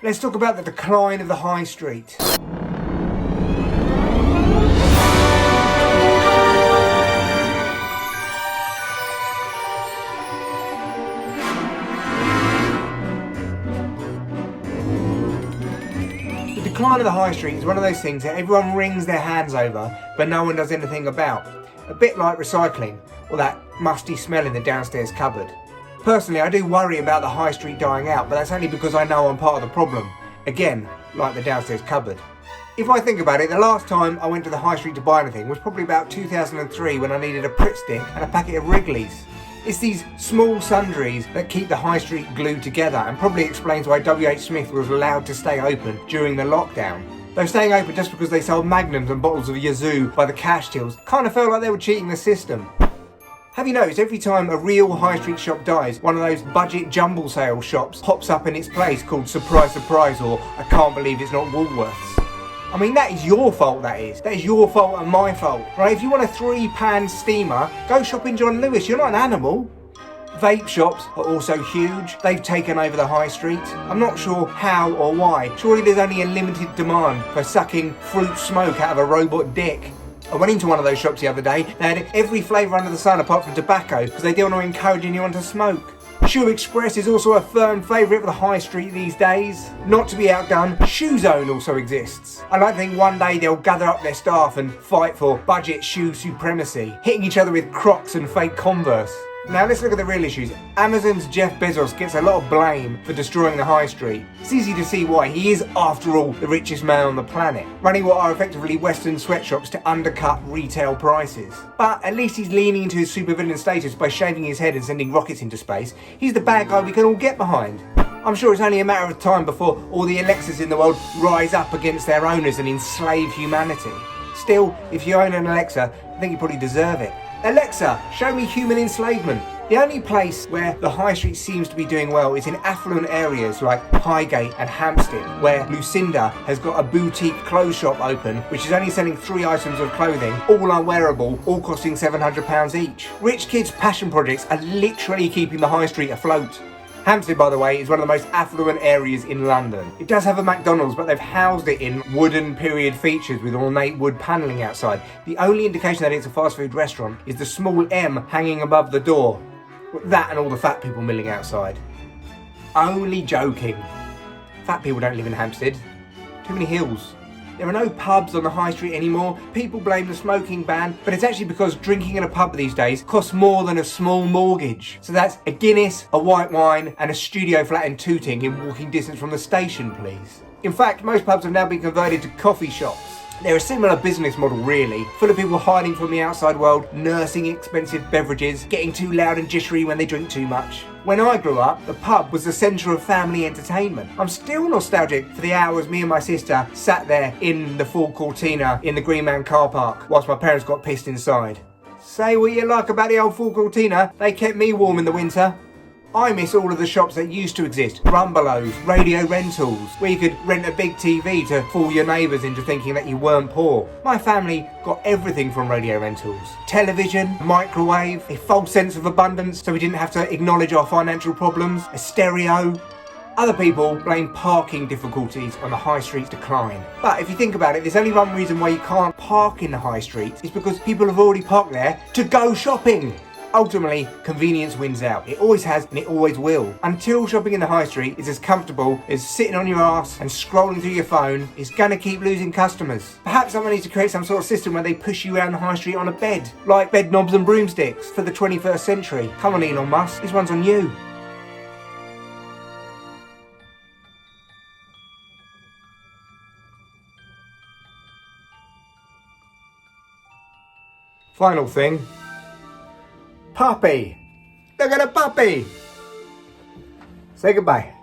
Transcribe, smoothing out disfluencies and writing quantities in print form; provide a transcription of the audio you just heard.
Let's talk about the decline of the high street. The decline of the high street is one of those things that everyone wrings their hands over, but no one does anything about. A bit like recycling, or that musty smell in the downstairs cupboard. Personally, I do worry about the high street dying out, but that's only because I know I'm part of the problem. Again, like the downstairs cupboard. If I think about it, the last time I went to the high street to buy anything was probably about 2003 when I needed a Pritt stick and a packet of Wrigley's. It's these small sundries that keep the high street glued together and probably explains why WH Smith was allowed to stay open during the lockdown. Though staying open just because they sold magnums and bottles of Yazoo by the cash tills kind of felt like they were cheating the system. Have you noticed every time a real high street shop dies, one of those budget jumble sale shops pops up in its place called Surprise Surprise or I Can't Believe It's Not Woolworths? I mean, that is your fault, that is. That is your fault and my fault, right? If you want a 3-pan steamer, go shop in John Lewis. You're not an animal. Vape shops are also huge. They've taken over the high street. I'm not sure how or why. Surely there's only a limited demand for sucking fruit smoke out of a robot dick. I went into one of those shops the other day. They had every flavour under the sun apart from tobacco because they don't want to encourage anyone to smoke. Shoe Express is also a firm favourite of the high street these days. Not to be outdone, Shoe Zone also exists. I like to think one day they'll gather up their staff and fight for budget shoe supremacy, hitting each other with Crocs and fake Converse. Now let's look at the real issues. Amazon's Jeff Bezos gets a lot of blame for destroying the high street. It's easy to see why. He is, after all, the richest man on the planet, running what are effectively Western sweatshops to undercut retail prices. But at least he's leaning into his supervillain status by shaving his head and sending rockets into space. He's the bad guy we can all get behind. I'm sure it's only a matter of time before all the Alexas in the world rise up against their owners and enslave humanity. Still, if you own an Alexa, I think you probably deserve it. Alexa, show me human enslavement. The only place where the high street seems to be doing well is in affluent areas like Highgate and Hampstead, where Lucinda has got a boutique clothes shop open, which is only selling 3 items of clothing, all unwearable, all costing £700 each. Rich kids' passion projects are literally keeping the high street afloat. Hampstead, by the way, is one of the most affluent areas in London. It does have a McDonald's, but they've housed it in wooden period features with ornate wood panelling outside. The only indication that it's a fast food restaurant is the small M hanging above the door. That and all the fat people milling outside. Only joking. Fat people don't live in Hampstead. Too many hills. There are no pubs on the high street anymore. People blame the smoking ban, but it's actually because drinking in a pub these days costs more than a small mortgage. So that's a Guinness, a white wine, and a studio flat in Tooting in walking distance from the station, please. In fact, most pubs have now been converted to coffee shops. They're a similar business model really, full of people hiding from the outside world, nursing expensive beverages, getting too loud and jittery when they drink too much. When I grew up, the pub was the centre of family entertainment. I'm still nostalgic for the hours me and my sister sat there in the full Cortina in the Green Man car park whilst my parents got pissed inside. Say what you like about the old full Cortina, they kept me warm in the winter. I miss all of the shops that used to exist. Rumbelows, radio rentals, where you could rent a big TV to fool your neighbours into thinking that you weren't poor. My family got everything from radio rentals. Television, microwave, a false sense of abundance so we didn't have to acknowledge our financial problems, a stereo. Other people blame parking difficulties on the high street's decline. But if you think about it, there's only one reason why you can't park in the high street. It's because people have already parked there to go shopping. Ultimately, convenience wins out. It always has and it always will. Until shopping in the high street is as comfortable as sitting on your ass and scrolling through your phone, it's gonna keep losing customers. Perhaps someone needs to create some sort of system where they push you around the high street on a bed, like bed knobs and broomsticks for the 21st century. Come on, Elon Musk, this one's on you. Final thing. Puppy! Look at a puppy! Say goodbye.